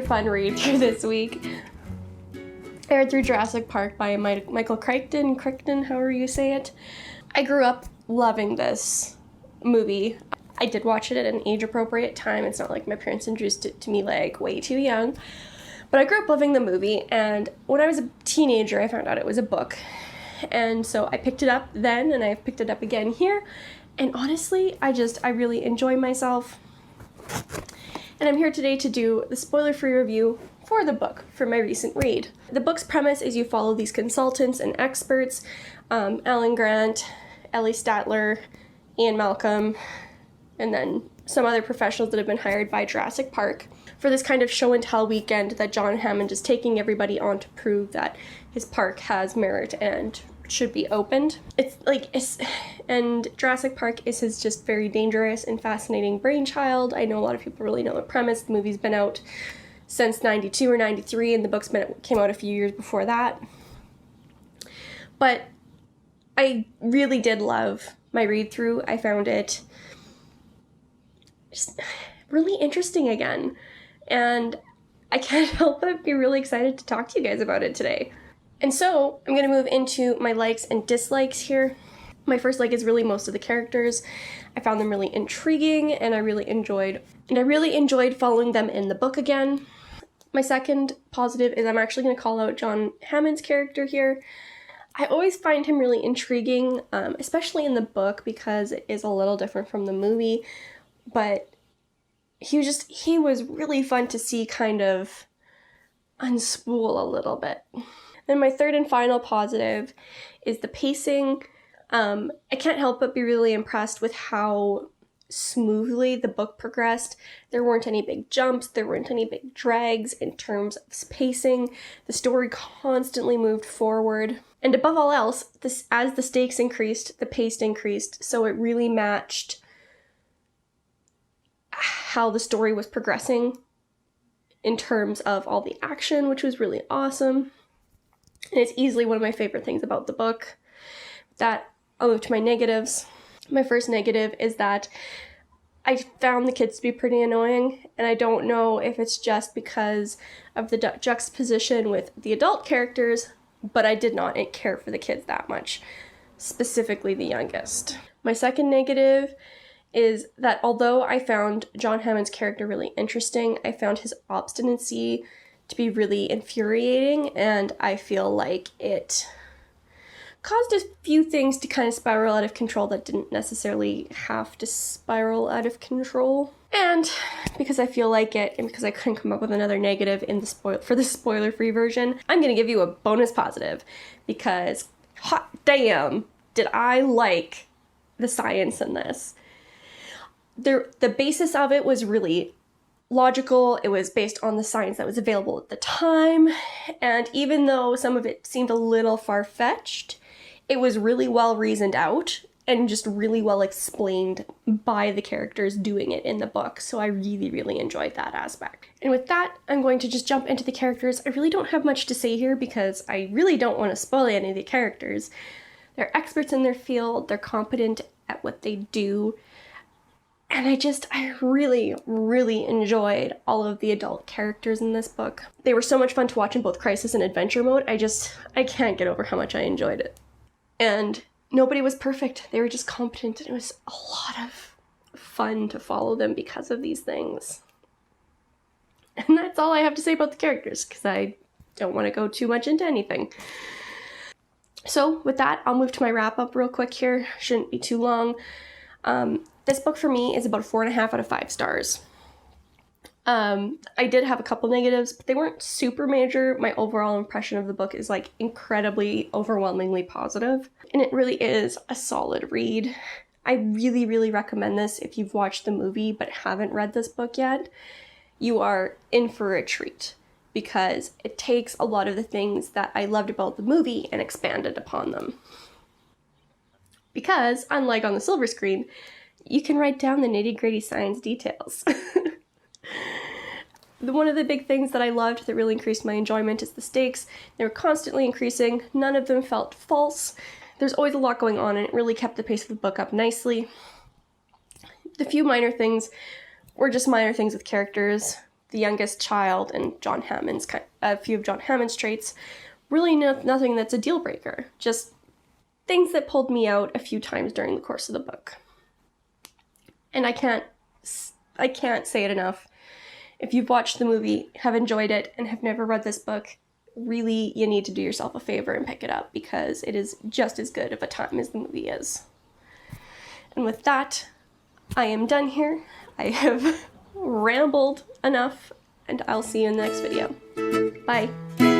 fun read through this week. I read through Jurassic Park by Michael Crichton, however you say it. I grew up loving this movie. I did watch it at an age-appropriate time. It's not like my parents introduced it to me like way too young. But I grew up loving the movie, and when I was a teenager, I found out it was a book. And so I picked it up then, and I picked it up again here. And honestly, I really enjoy myself. And I'm here today to do the spoiler-free review for the book for my recent read. The book's premise is you follow these consultants and experts, Alan Grant, Ellie Statler, Ian Malcolm, and then some other professionals that have been hired by Jurassic Park for this kind of show and tell weekend that John Hammond is taking everybody on to prove that his park has merit and should be opened. And Jurassic Park is his just very dangerous and fascinating brainchild. I know a lot of people really know the premise. The movie's been out since 92 or 93, and the book's came out a few years before that. But I really did love my read through. I found it just really interesting again, and I can't help but be really excited to talk to you guys about it today. And so I'm going to move into my likes and dislikes here. My first like is really most of the characters. I found them really intriguing, and I really enjoyed following them in the book again. My second positive is I'm actually going to call out John Hammond's character here. I always find him really intriguing, especially in the book, because it is a little different from the movie, but he was really fun to see kind of unspool a little bit. Then my third and final positive is the pacing. I can't help but be really impressed with how smoothly the book progressed. There weren't any big jumps, there weren't any big drags in terms of pacing. The story constantly moved forward. And above all else, as the stakes increased, the pace increased, so it really matched how the story was progressing in terms of all the action, which was really awesome. And it's easily one of my favorite things about the book. That, I'll move to my negatives. My first negative is that I found the kids to be pretty annoying, and I don't know if it's just because of the juxtaposition with the adult characters, but I did not care for the kids that much, specifically the youngest. My second negative is that although I found John Hammond's character really interesting, I found his obstinacy to be really infuriating, and I feel like it caused a few things to kind of spiral out of control that didn't necessarily have to spiral out of control. And because I feel like it, and because I couldn't come up with another negative in for the spoiler-free version, I'm going to give you a bonus positive, because hot damn, did I like the science in this. The basis of it was really logical. It was based on the science that was available at the time, and even though some of it seemed a little far-fetched, it was really well reasoned out and just really well explained by the characters doing it in the book, so I really, really enjoyed that aspect. And with that, I'm going to just jump into the characters. I really don't have much to say here because I really don't want to spoil any of the characters. They're experts in their field, they're competent at what they do, and I really, really enjoyed all of the adult characters in this book. They were so much fun to watch in both crisis and adventure mode. I can't get over how much I enjoyed it. And nobody was perfect. They were just competent, and it was a lot of fun to follow them because of these things. And that's all I have to say about the characters, because I don't want to go too much into anything. So with that, I'll move to my wrap-up real quick here. Shouldn't be too long. This book for me is about 4.5 out of 5 stars. I did have a couple negatives, but they weren't super major. My overall impression of the book is like incredibly, overwhelmingly positive, and it really is a solid read. I really, really recommend this if you've watched the movie but haven't read this book yet. You are in for a treat, because it takes a lot of the things that I loved about the movie and expanded upon them. Because, unlike on the silver screen, you can write down the nitty-gritty science details. One of the big things that I loved that really increased my enjoyment is the stakes. They were constantly increasing. None of them felt false. There's always a lot going on, and it really kept the pace of the book up nicely. The few minor things were just minor things with characters, the youngest child and a few of John Hammond's traits. Really nothing that's a deal breaker. Just things that pulled me out a few times during the course of the book. And I can't say it enough. If you've watched the movie, have enjoyed it, and have never read this book, really, you need to do yourself a favor and pick it up, because it is just as good of a time as the movie is. And with that, I am done here. I have rambled enough, and I'll see you in the next video. Bye.